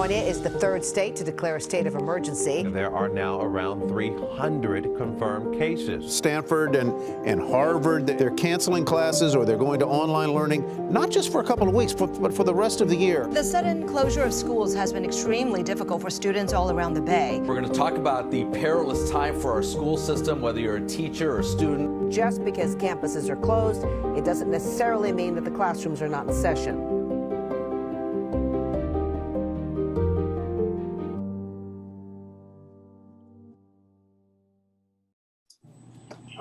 California is the third state to declare a state of emergency. There are now around 300 confirmed cases. Stanford and Harvard, they're canceling classes or they're going to online learning, not just for a couple of weeks, but for the rest of the year. The sudden closure of schools has been extremely difficult for students all around the Bay. We're going to talk about the perilous time for our school system, whether you're a teacher or a student. Just because campuses are closed, it doesn't necessarily mean that the classrooms are not in session.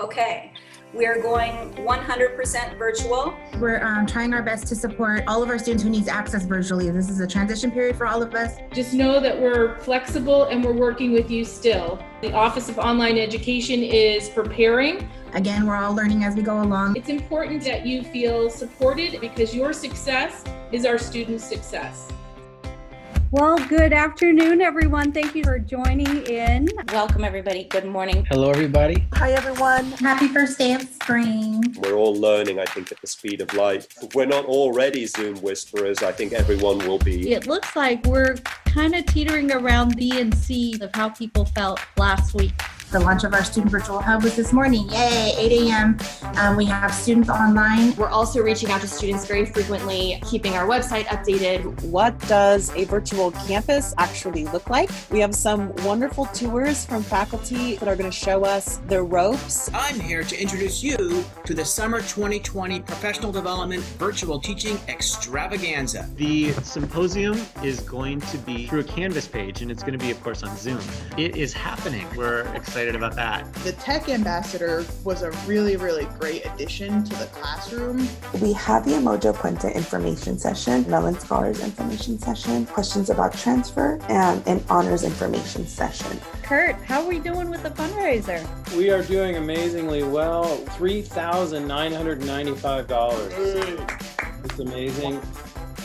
Okay, we are going 100% virtual. We're trying our best to support all of our students who need access virtually. This is a transition period for all of us. Just know that we're flexible and we're working with you still. The Office of Online Education is preparing. Again, we're all learning as we go along. It's important that you feel supported because your success is our students' success. Well, good afternoon, everyone. Thank you for joining in. Welcome, everybody. Good morning. Hello, everybody. Hi, everyone. Happy first day of spring. We're all learning, I think, at the speed of light. If we're not already Zoom whisperers, I think everyone will be. It looks like we're kind of teetering around B and C of how people felt last week. The launch of our Student Virtual Hub was this morning. Yay, 8 a.m. We have students online. We're also reaching out to students very frequently, keeping our website updated. What does a virtual campus actually look like? We have some wonderful tours from faculty that are going to show us the ropes. I'm here to introduce you to the Summer 2020 Professional Development Virtual Teaching Extravaganza. The symposium is going to be through a Canvas page, and it's going to be, of course, on Zoom. It is happening. We're excited about that. The Tech Ambassador was a really, really great addition to the classroom. We have the Emojo Puente information session, Mellon Scholars information session, questions about transfer, and an honors information session. Kurt, how are we doing with the fundraiser? We are doing amazingly well. $3,995. It's amazing.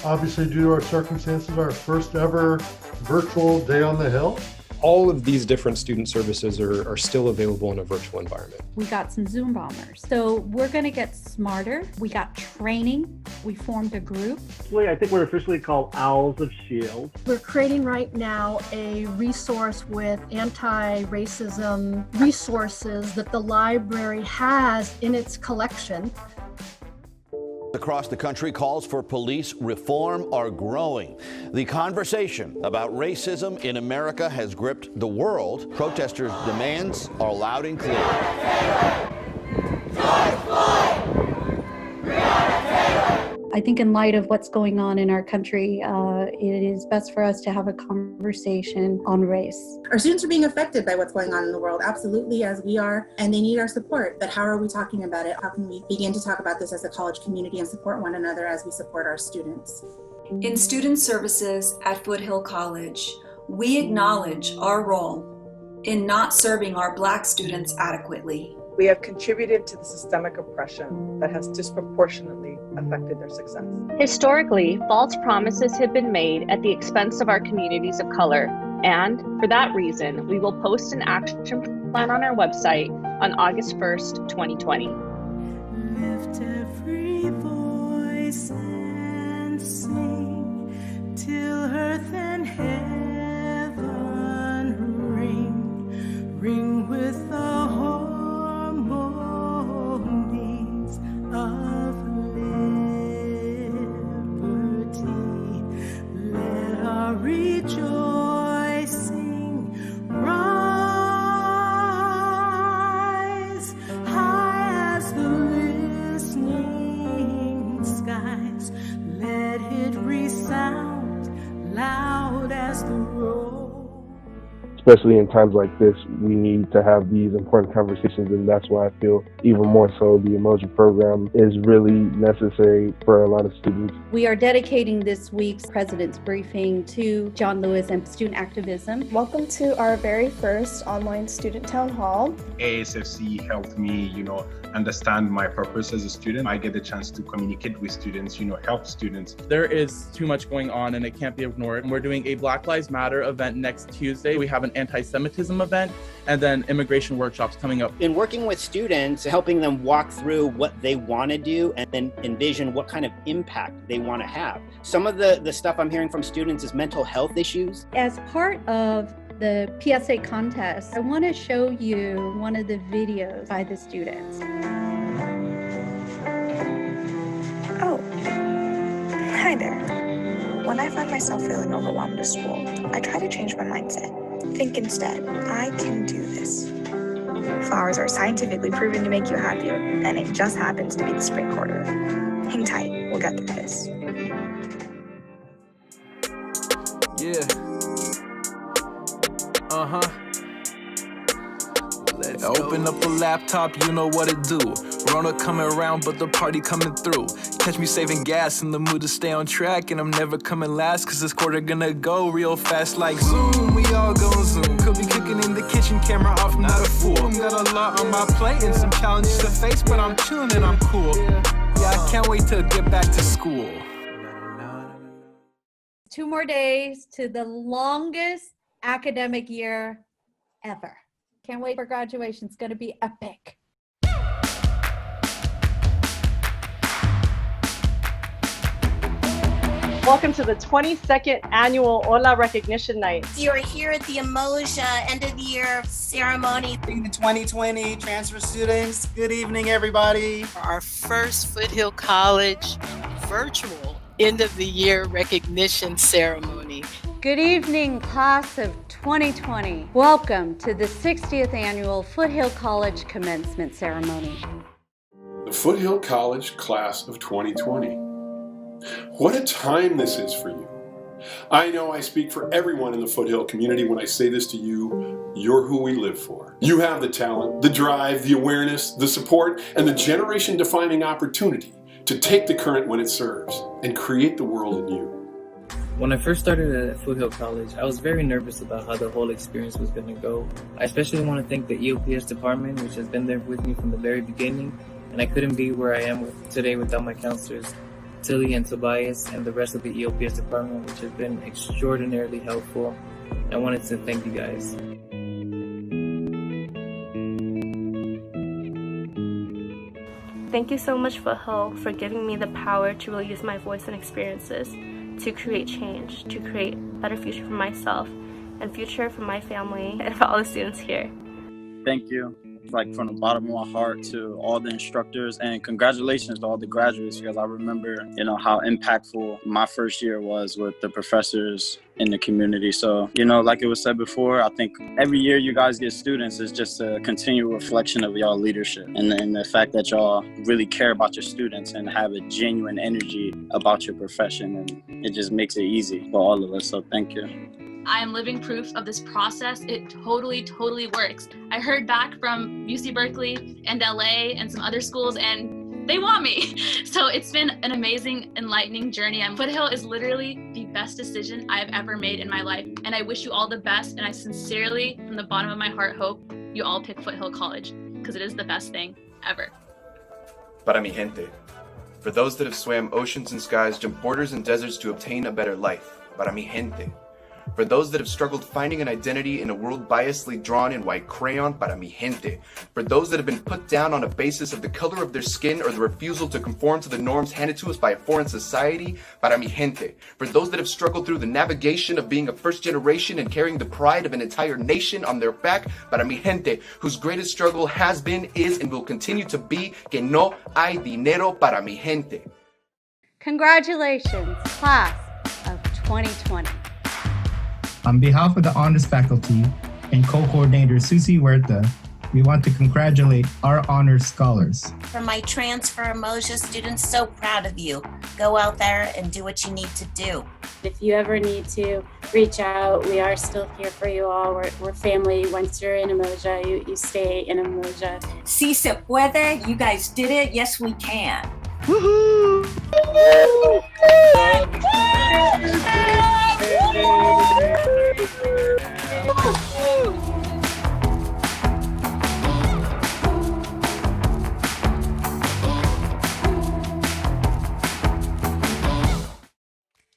Obviously, due to our circumstances, our first ever virtual Day on the Hill. All of these different student services are still available in a virtual environment. We got some Zoom bombers. So we're going to get smarter. We got training. We formed a group. I think we're officially called Owls of S.H.I.E.L.D. We're creating right now a resource with anti-racism resources that the library has in its collection. Across the country, calls for police reform are growing. The conversation about racism in America has gripped the world. Protesters' demands are loud and clear. I think in light of what's going on in our country, it is best for us to have a conversation on race. Our students are being affected by what's going on in the world, absolutely, as we are, and they need our support. But how are we talking about it? How can we begin to talk about this as a college community and support one another as we support our students? In student services at Foothill College, we acknowledge our role in not serving our Black students adequately. We have contributed to the systemic oppression that has disproportionately affected their success. Historically, false promises have been made at the expense of our communities of color, and for that reason, we will post an action plan on our website on August 1st, 2020. Lift every voice and sing till earth and heaven ring with the harmonies of liberty. Let our rejoicing rise high as the listening skies. Let it resound loud as the roar. Especially in times like this, we need to have these important conversations, and that's why I feel even more so the Emoji program is really necessary for a lot of students. We are dedicating this week's President's Briefing to John Lewis and student activism. Welcome to our very first online student town hall. ASFC helped me, understand my purpose as a student. I get the chance to communicate with students, help students. There is too much going on and it can't be ignored. We're doing a Black Lives Matter event next Tuesday. We have an anti-Semitism event, and then immigration workshops coming up. In working with students, helping them walk through what they want to do and then envision what kind of impact they want to have. Some of the stuff I'm hearing from students is mental health issues. As part of the PSA contest, I want to show you one of the videos by the students. Oh, hi there. When I find myself feeling overwhelmed at school, I try to change my mindset. Think instead, I can do this. Flowers are scientifically proven to make you happier, and it just happens to be the spring quarter. Hang tight, we'll get through this. Yeah. Let's open up a laptop, you know what it do. Rona coming around, but the party coming through. Catch me saving gas, in the mood to stay on track, and I'm never coming last, cause this quarter gonna go real fast like zoom. We all gon' zoom. Could be cooking in the kitchen, camera off, not a fool. Got a lot on my plate and some challenges to face, but I'm chillin' and I'm cool. Yeah, I can't wait to get back to school. 2 more days to the longest academic year ever. Can't wait for graduation. It's going to be epic. Welcome to the 22nd annual Hola Recognition Night. You're here at the Emoja end of the year ceremony. The 2020 transfer students, good evening, everybody. Our first Foothill College virtual end of the year recognition ceremony. Good evening, class of 2020. Welcome to the 60th annual Foothill College commencement ceremony. The Foothill College class of 2020. What a time this is for you. I know I speak for everyone in the Foothill community when I say this to you. You're who we live for. You have the talent, the drive, the awareness, the support, and the generation-defining opportunity to take the current when it serves and create the world in you. When I first started at Foothill College, I was very nervous about how the whole experience was going to go. I especially want to thank the EOPS department, which has been there with me from the very beginning, and I couldn't be where I am today without my counselors, Tilly and Tobias, and the rest of the EOPS department, which has been extraordinarily helpful. I wanted to thank you guys. Thank you so much, Foothill, for giving me the power to really use my voice and experiences to create change, to create a better future for myself and future for my family and for all the students here. Thank you, from the bottom of my heart, to all the instructors, and congratulations to all the graduates, because I remember, how impactful my first year was with the professors in the community. So, like it was said before, I think every year you guys get students is just a continual reflection of y'all leadership and the fact that y'all really care about your students and have a genuine energy about your profession, and it just makes it easy for all of us. So thank you. I am living proof of this process. It totally works. I heard back from UC Berkeley and LA and some other schools, and they want me. So it's been an amazing, enlightening journey. And Foothill is literally the best decision I've ever made in my life. And I wish you all the best. And I sincerely, from the bottom of my heart, hope you all pick Foothill College, because it is the best thing ever. Para mi gente. For those that have swam oceans and skies, jumped borders and deserts to obtain a better life. Para mi gente. For those that have struggled finding an identity in a world biasly drawn in white crayon, para mi gente. For those that have been put down on a basis of the color of their skin or the refusal to conform to the norms handed to us by a foreign society, para mi gente. For those that have struggled through the navigation of being a first generation and carrying the pride of an entire nation on their back, para mi gente, whose greatest struggle has been, is, and will continue to be que no hay dinero para mi gente. Congratulations, class of 2020. On behalf of the honors faculty and co-coordinator Susie Huerta, we want to congratulate our honors scholars. For my transfer Emoja students, so proud of you. Go out there and do what you need to do. If you ever need to reach out, we are still here for you all. We're family. Once you're in Emoja, you stay in Emoja. Si se puede, you guys did it. Yes, we can. Woohoo!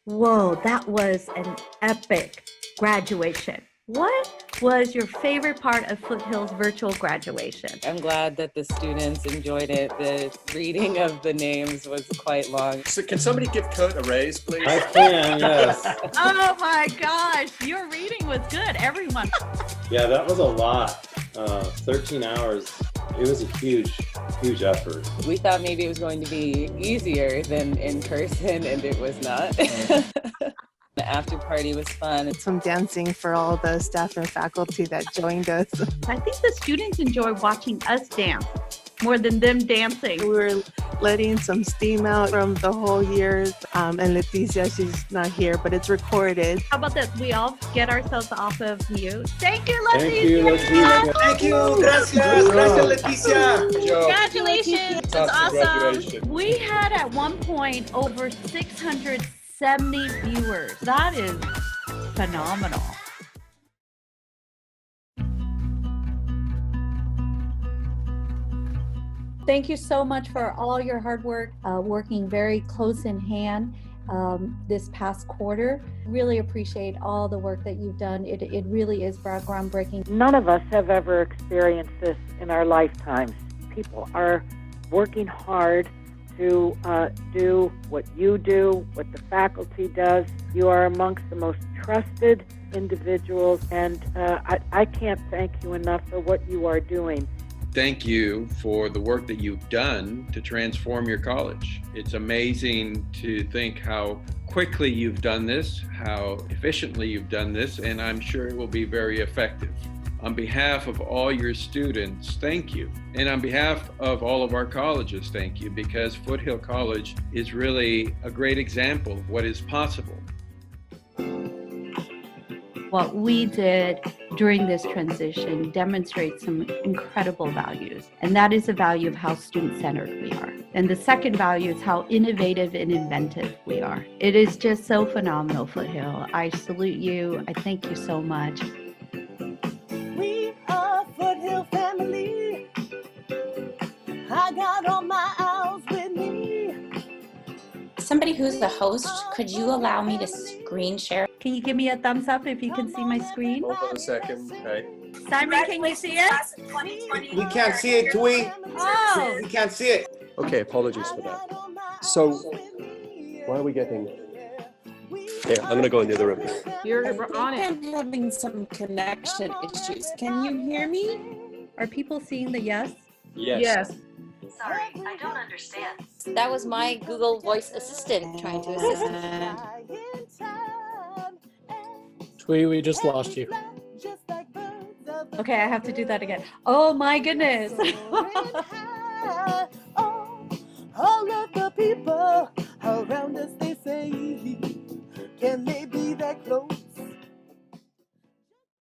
Whoa, that was an epic graduation. What was your favorite part of Foothill's virtual graduation? I'm glad that the students enjoyed it. The reading of the names was quite long. So can somebody give Kurt a raise, please? I can, yes. Oh my gosh, your reading was good, everyone. Yeah, that was a lot. 13 hours. It was a huge effort. We thought maybe it was going to be easier than in person, and it was not. The after party was fun. Some dancing for all the staff and faculty that joined us. I think the students enjoy watching us dance more than them dancing. We were letting some steam out from the whole year. And Leticia, she's not here, but it's recorded. How about this? We all get ourselves off of mute. Thank you, Leticia. Thank you, Leticia. Thank you. Gracias. Gracias, Leticia. Congratulations. That's awesome. We had at one point over 670 viewers. That is phenomenal. Thank you so much for all your hard work, working very close in hand this past quarter. Really appreciate all the work that you've done. It really is groundbreaking. None of us have ever experienced this in our lifetimes. People are working hard to do what you do, what the faculty does. You are amongst the most trusted individuals, and I can't thank you enough for what you are doing. Thank you for the work that you've done to transform your college. It's amazing to think how quickly you've done this, how efficiently you've done this, and I'm sure it will be very effective. On behalf of all your students, thank you. And on behalf of all of our colleges, thank you, because Foothill College is really a great example of what is possible. What we did during this transition demonstrates some incredible values, and that is the value of how student-centered we are. And the second value is how innovative and inventive we are. It is just so phenomenal, Foothill. I salute you. I thank you so much. We are Foothill family. I got all my owls with me. Somebody who's the host, could you allow me to screen share? Can you give me a thumbs up if you can see my screen? Hold on a second. Okay. Simon, can you see it? We can't see it, Tui. Oh. We can't see it. Okay, apologies for that. So, why are we getting... Yeah, I'm going to go in the other room. You're on it. I'm having some connection issues. Can you hear me? Are people seeing the yes? Yes. Sorry, I don't understand. That was my Google Voice Assistant trying to assist me. Twee, we just lost you. Okay, I have to do that again. Oh my goodness. All of the people around us, they say, can they be that close